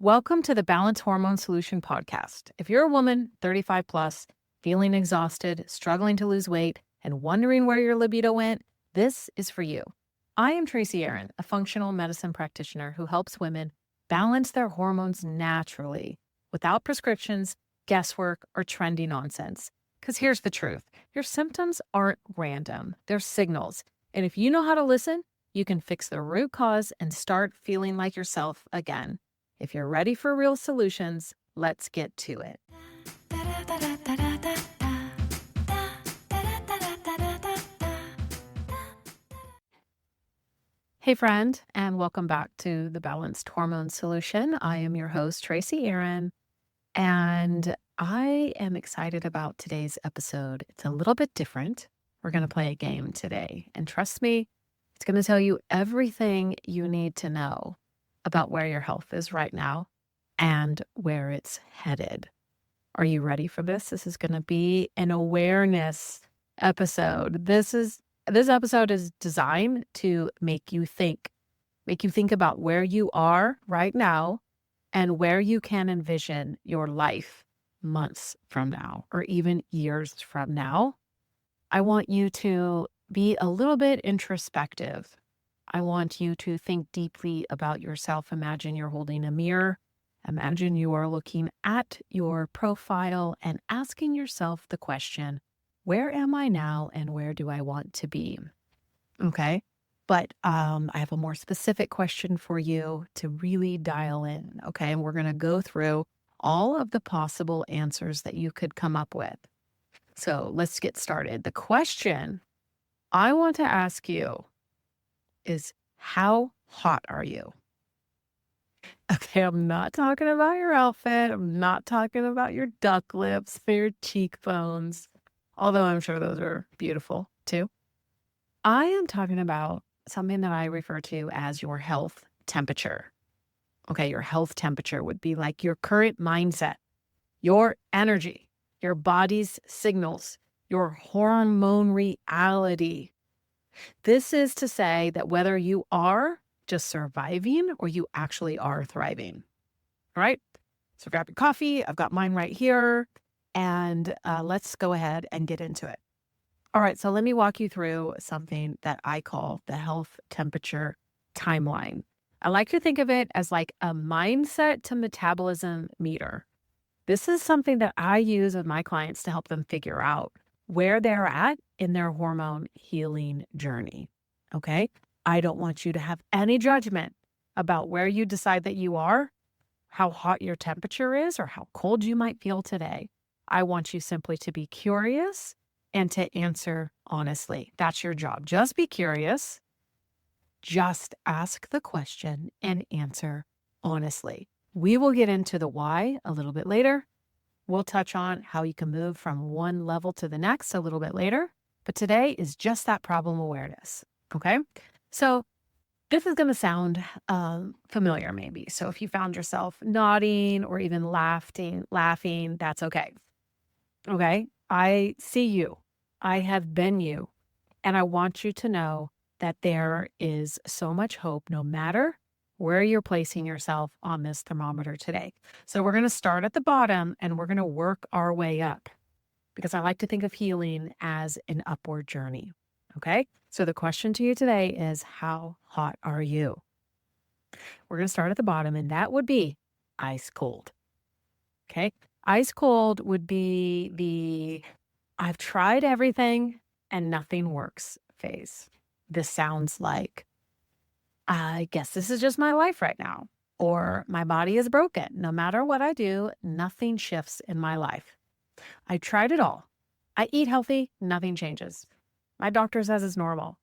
Welcome to the Balance Hormone Solution podcast. If you're a woman, 35 plus, feeling exhausted, struggling to lose weight, and wondering where your libido went, this is for you. I am Tracy Aaron, a functional medicine practitioner who helps women balance their hormones naturally without prescriptions, guesswork, or trendy nonsense. Because here's the truth. Your symptoms aren't random. They're signals. And if you know how to listen, you can fix the root cause and start feeling like yourself again. If you're ready for real solutions, let's get to it. Hey, friend, and welcome back to the Balanced Hormone Solution. I am your host, Tracy Aaron, and I am excited about today's episode. It's a little bit different. We're going to play a game today, and trust me, it's going to tell you everything you need to know about where your health is right now and where it's headed. Are you ready for this? This is going to be an awareness episode. This episode is designed to make you think about where you are right now and where you can envision your life months from now or even years from now. I want you to be a little bit introspective. I want you to think deeply about yourself. Imagine you're holding a mirror. Imagine you are looking at your profile and asking yourself the question, where am I now and where do I want to be? Okay. But I have a more specific question for you to really dial in. Okay. And we're going to go through all of the possible answers that you could come up with. So let's get started. The question I want to ask you is, how hot are you? Okay, I'm not talking about your outfit. I'm not talking about your duck lips, your cheekbones, although I'm sure those are beautiful too. I am talking about something that I refer to as your health temperature. Okay, your health temperature would be like your current mindset, your energy, your body's signals, your hormone reality. This is to say that whether you are just surviving or you actually are thriving. All right. So grab your coffee. I've got mine right here. And let's go ahead and get into it. All right. So let me walk you through something that I call the health temperature timeline. I like to think of it as like a mindset to metabolism meter. This is something that I use with my clients to help them figure out where they're at in their hormone healing journey. Okay. I don't want you to have any judgment about where you decide that you are, how hot your temperature is, or how cold you might feel today. I want you simply to be curious and to answer honestly. That's your job. Just be curious. Just ask the question and answer honestly. We will get into the why a little bit later. We'll touch on how you can move from one level to the next a little bit later. But today is just that problem awareness. Okay. So this is going to sound familiar maybe. So if you found yourself nodding or even laughing, that's okay. Okay. I see you. I have been you. And I want you to know that there is so much hope no matter where you're placing yourself on this thermometer today. So we're going to start at the bottom and we're going to work our way up because I like to think of healing as an upward journey. Okay. So the question to you today is, how hot are you? We're going to start at the bottom and that would be ice cold. Okay. Ice cold would be the I've tried everything and nothing works phase. This sounds like, I guess this is just my life right now, or my body is broken. No matter what I do, nothing shifts in my life. I tried it all. I eat healthy, nothing changes. My doctor says it's normal.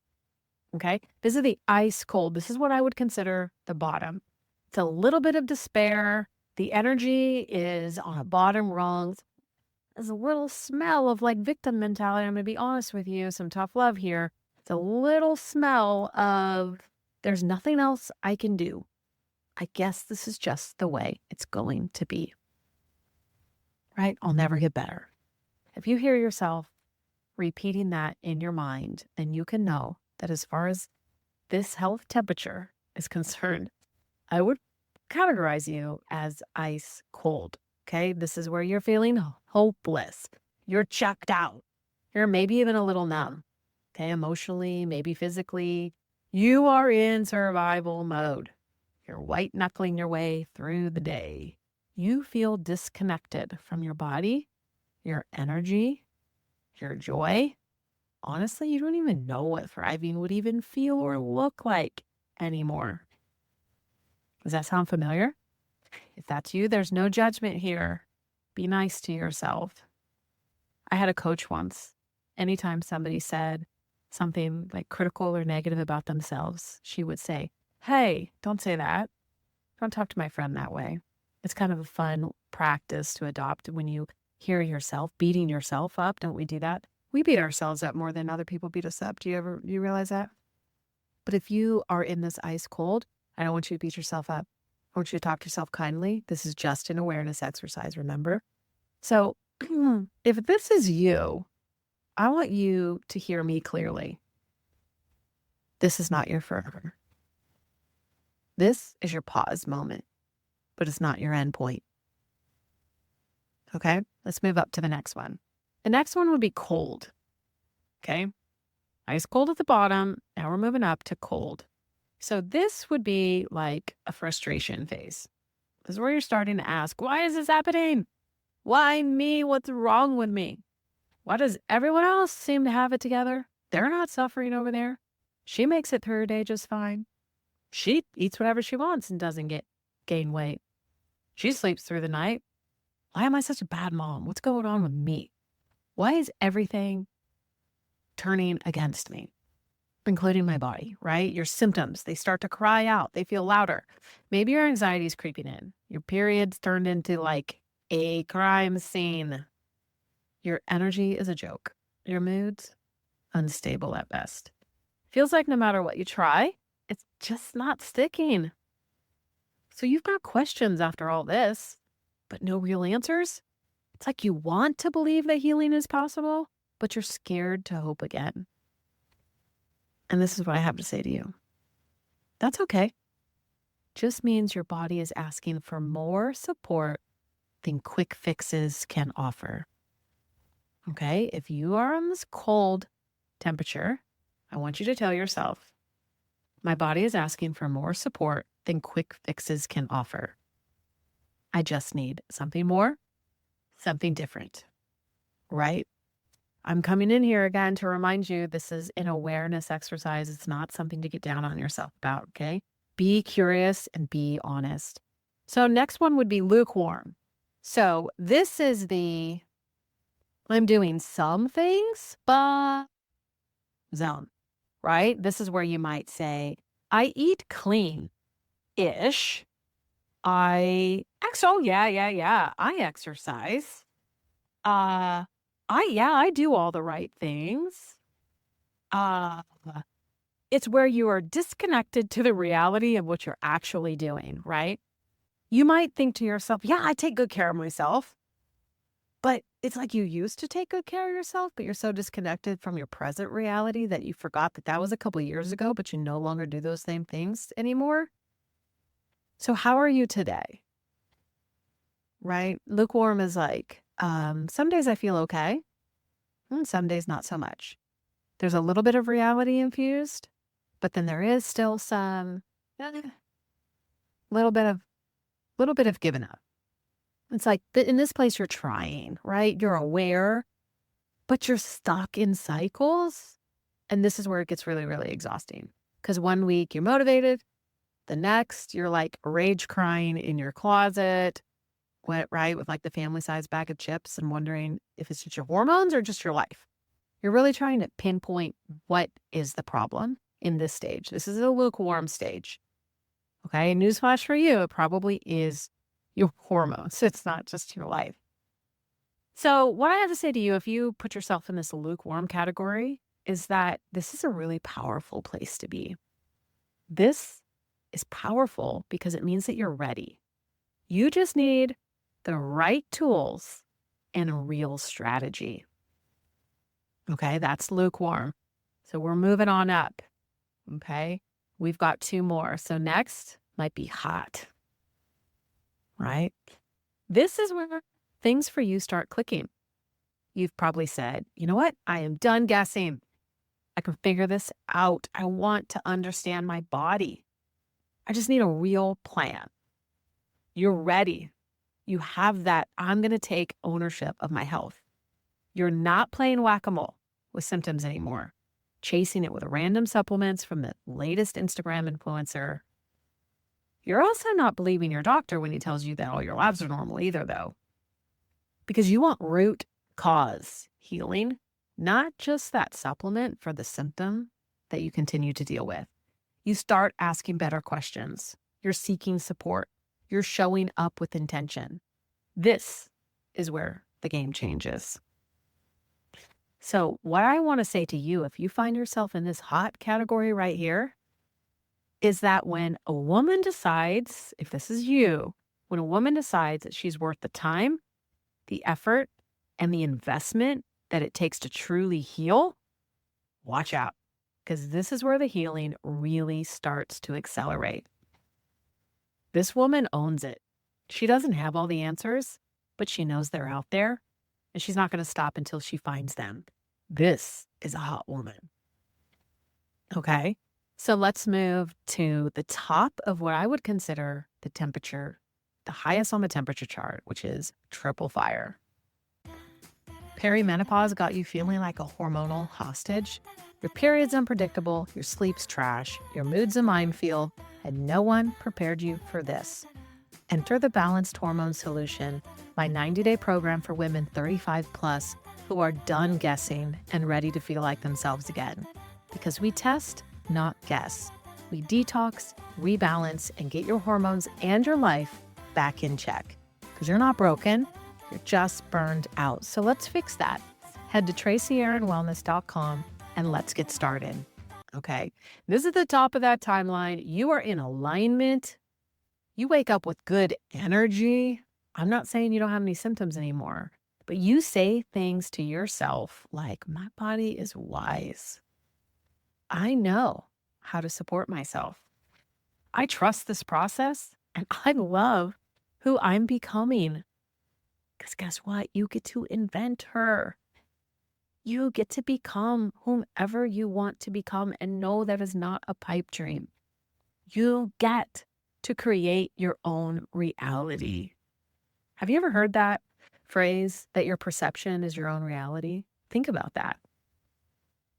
Okay. This is the ice cold. This is what I would consider the bottom. It's a little bit of despair. The energy is on a bottom rung. There's a little smell of like victim mentality. I'm going to be honest with you, some tough love here. It's a little smell of there's nothing else I can do. I guess this is just the way it's going to be. Right? I'll never get better. If you hear yourself repeating that in your mind, then you can know that as far as this health temperature is concerned, I would categorize you as ice cold. Okay. This is where you're feeling hopeless. You're checked out. You're maybe even a little numb. Okay. Emotionally, maybe physically. You are in survival mode. You're white knuckling your way through the day. You feel disconnected from your body, your energy, your joy. Honestly, you don't even know what thriving would even feel or look like anymore. Does that sound familiar? If that's you, there's no judgment here. Be nice to yourself. I had a coach once. Anytime somebody said something like critical or negative about themselves, she would say, "Hey, don't say that. Don't talk to my friend that way." It's kind of a fun practice to adopt when you hear yourself beating yourself up. Don't we do that? We beat ourselves up more than other people beat us up. Do you realize that? But if you are in this ice cold, I don't want you to beat yourself up. I want you to talk to yourself kindly. This is just an awareness exercise, remember? So if this is you, I want you to hear me clearly. This is not your forever. This is your pause moment, but it's not your end point. Okay, let's move up to the next one. The next one would be cold. Okay, ice cold at the bottom. Now we're moving up to cold. So this would be like a frustration phase. This is where you're starting to ask, why is this happening? Why me? What's wrong with me? Why does everyone else seem to have it together? They're not suffering over there. She makes it through her day just fine. She eats whatever she wants and doesn't gain weight. She sleeps through the night. Why am I such a bad mom? What's going on with me? Why is everything turning against me, including my body, right? Your symptoms, they start to cry out. They feel louder. Maybe your anxiety is creeping in. Your period's turned into like a crime scene. Your energy is a joke. Your mood's unstable at best. Feels like no matter what you try, it's just not sticking. So you've got questions after all this, but no real answers. It's like you want to believe that healing is possible, but you're scared to hope again. And this is what I have to say to you. That's okay. Just means your body is asking for more support than quick fixes can offer. Okay, if you are on this cold temperature, I want you to tell yourself, my body is asking for more support than quick fixes can offer. I just need something more, something different, right? I'm coming in here again to remind you this is an awareness exercise. It's not something to get down on yourself about, okay? Be curious and be honest. So next one would be lukewarm. So this is I'm doing some things, but zone, right? This is where you might say, I eat clean-ish. I exercise. I do all the right things. It's where you are disconnected to the reality of what you're actually doing, right? You might think to yourself, yeah, I take good care of myself. But it's like you used to take good care of yourself, but you're so disconnected from your present reality that you forgot that was a couple of years ago, but you no longer do those same things anymore. So how are you today? Right? Lukewarm is like, some days I feel okay, and some days not so much. There's a little bit of reality infused, but then there is still some little bit of giving up. It's like in this place you're trying, right? You're aware, but you're stuck in cycles. And this is where it gets really, really exhausting. Because one week you're motivated, the next you're like rage crying in your closet, right? With like the family size bag of chips and wondering if it's just your hormones or just your life. You're really trying to pinpoint what is the problem in this stage. This is a lukewarm stage. Okay, newsflash for you, it probably is your hormones. It's not just your life. So what I have to say to you, if you put yourself in this lukewarm category, is that this is a really powerful place to be. This is powerful because it means that you're ready. You just need the right tools and a real strategy. Okay, that's lukewarm. So we're moving on up. Okay, we've got two more. So next might be hot. right? This is where things for you start clicking. You've probably said, you know what? I am done guessing. I can figure this out. I want to understand my body. I just need a real plan. You're ready. You have that. I'm going to take ownership of my health. You're not playing whack-a-mole with symptoms anymore, chasing it with random supplements from the latest Instagram influencer. You're also not believing your doctor when he tells you that all your labs are normal either, though, because you want root cause healing, not just that supplement for the symptom that you continue to deal with. You start asking better questions. You're seeking support. You're showing up with intention. This is where the game changes. So what I want to say to you, if you find yourself in this hot category right here, is that when a woman decides, if this is you, when a woman decides that she's worth the time, the effort, and the investment that it takes to truly heal, watch out, because this is where the healing really starts to accelerate. This woman owns it. She doesn't have all the answers, but she knows they're out there, and she's not going to stop until she finds them. This is a hot woman. Okay, so let's move to the top of what I would consider the temperature, the highest on the temperature chart, which is triple fire. Perimenopause got you feeling like a hormonal hostage. Your period's unpredictable, your sleep's trash, your mood's a minefield, and no one prepared you for this. Enter the Balanced Hormone Solution, my 90-day program for women 35 plus who are done guessing and ready to feel like themselves again. Because we test, not guess. We detox, rebalance, and get your hormones and your life back in check. Because you're not broken, you're just burned out. So let's fix that. Head to TracyAaronWellness.com and let's get started. Okay, this is the top of that timeline. You are in alignment. You wake up with good energy. I'm not saying you don't have any symptoms anymore, but you say things to yourself like, my body is wise. I know how to support myself. I trust this process and I love who I'm becoming. Because guess what? You get to invent her. You get to become whomever you want to become, and no, that is not a pipe dream. You get to create your own reality. Have you ever heard that phrase that your perception is your own reality? Think about that.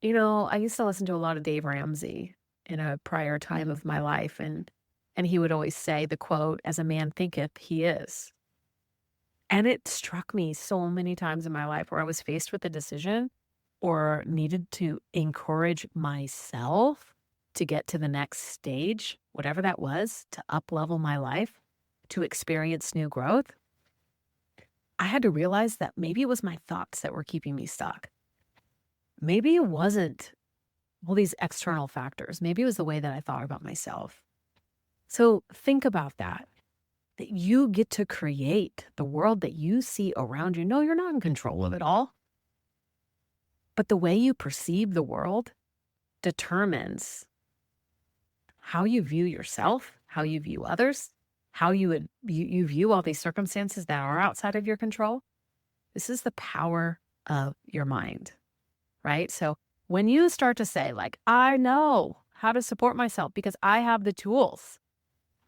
You know, I used to listen to a lot of Dave Ramsey in a prior time of my life, and he would always say the quote, "As a man thinketh, he is." And it struck me so many times in my life where I was faced with a decision or needed to encourage myself to get to the next stage, whatever that was, to up-level my life, to experience new growth. I had to realize that maybe it was my thoughts that were keeping me stuck. Maybe it wasn't all these external factors. Maybe it was the way that I thought about myself. So think about that you get to create the world that you see around you. No, you're not in control of it all. But the way you perceive the world determines how you view yourself, how you view others, how you view all these circumstances that are outside of your control. This is the power of your mind, right? So when you start to say, like, I know how to support myself because I have the tools.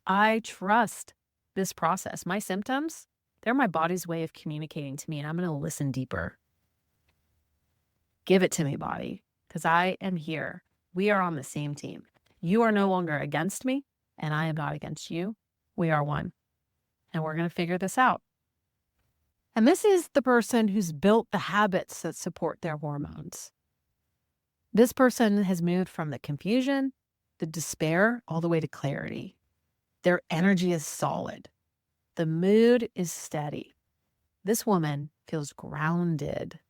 I trust this process. My symptoms, they're my body's way of communicating to me, and I'm going to listen deeper. Give it to me, body, because I am here. We are on the same team. You are no longer against me, and I am not against you. We are one, and we're going to figure this out. And this is the person who's built the habits that support their hormones. This person has moved from the confusion, the despair, all the way to clarity. Their energy is solid. The mood is steady. This woman feels grounded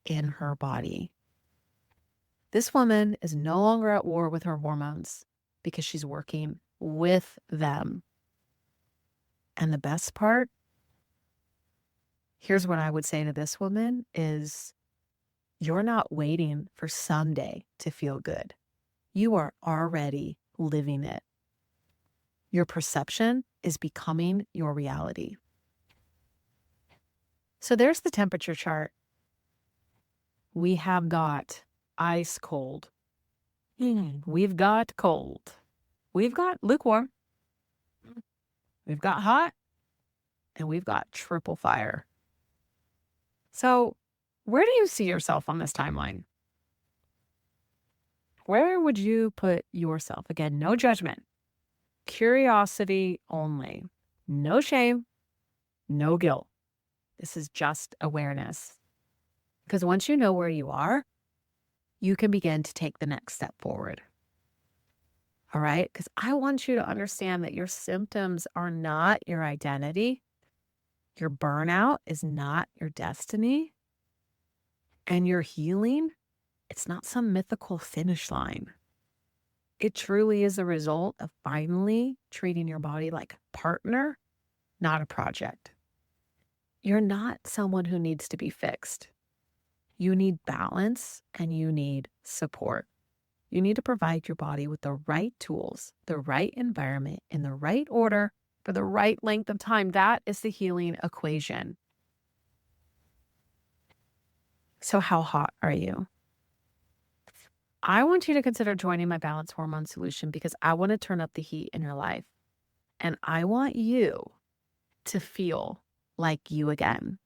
in her body. This woman is no longer at war with her hormones because she's working with them. And the best part, here's what I would say to this woman is, you're not waiting for someday to feel good. You are already living it. Your perception is becoming your reality. So there's the temperature chart. We have got ice cold. We've got cold. We've got lukewarm. We've got hot. And we've got triple fire. So where do you see yourself on this timeline? Where would you put yourself? Again, no judgment. Curiosity only. No shame. No guilt. This is just awareness. Because once you know where you are, you can begin to take the next step forward. All right? Because I want you to understand that your symptoms are not your identity. Your burnout is not your destiny. And your healing, it's not some mythical finish line. It truly is a result of finally treating your body like a partner, not a project. You're not someone who needs to be fixed. You need balance and you need support. You need to provide your body with the right tools, the right environment, in the right order, for the right length of time. That is the healing equation. So how hot are you? I want you to consider joining my Balance Hormone Solution because I want to turn up the heat in your life. And I want you to feel like you again.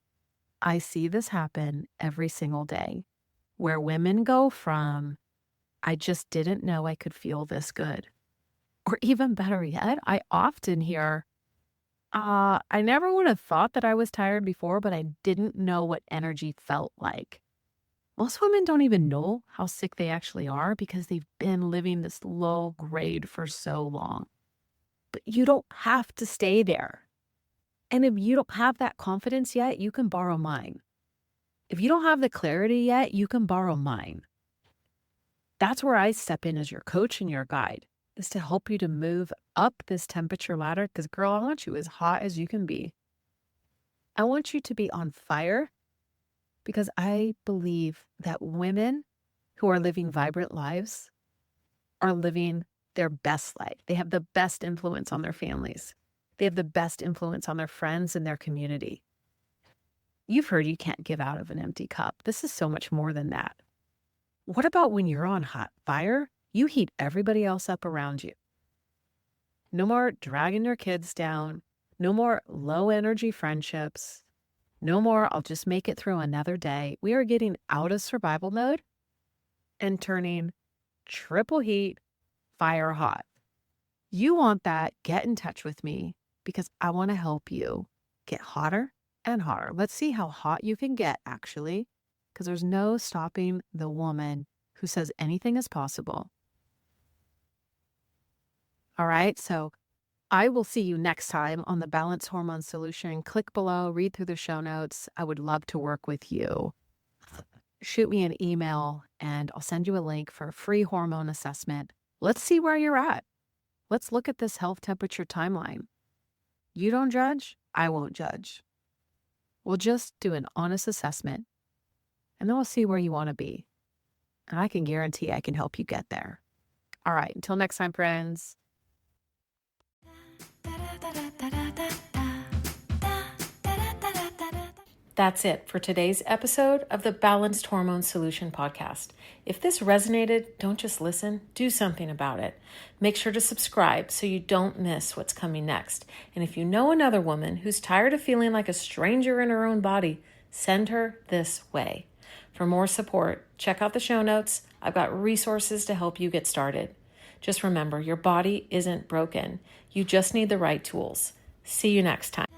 I see this happen every single day where women go from, I just didn't know I could feel this good. Or even better yet, I often hear, I never would have thought that I was tired before, but I didn't know what energy felt like. Most women don't even know how sick they actually are because they've been living this low grade for so long. But you don't have to stay there. And if you don't have that confidence yet, you can borrow mine. If you don't have the clarity yet, you can borrow mine. That's where I step in as your coach and your guide, is to help you to move up this temperature ladder. Because girl, I want you as hot as you can be. I want you to be on fire because I believe that women who are living vibrant lives are living their best life. They have the best influence on their families. They have the best influence on their friends and their community. You've heard you can't give out of an empty cup. This is so much more than that. What about when you're on hot fire? You heat everybody else up around you. No more dragging your kids down. No more low energy friendships. No more, I'll just make it through another day. We are getting out of survival mode and turning triple heat, fire hot. You want that? Get in touch with me because I want to help you get hotter and hotter. Let's see how hot you can get, actually, because there's no stopping the woman who says anything is possible. All right, so I will see you next time on the Balance Hormone Solution. Click below, read through the show notes. I would love to work with you. Shoot me an email and I'll send you a link for a free hormone assessment. Let's see where you're at. Let's look at this health temperature timeline. You don't judge, I won't judge. We'll just do an honest assessment and then we'll see where you want to be. And I can guarantee I can help you get there. All right, until next time, friends. That's it for today's episode of the Balanced Hormone Solution podcast. If this resonated, don't just listen, do something about it. Make sure to subscribe so you don't miss what's coming next. And if you know another woman who's tired of feeling like a stranger in her own body, send her this way. For more support, check out the show notes. I've got resources to help you get started. Just remember, your body isn't broken. You just need the right tools. See you next time.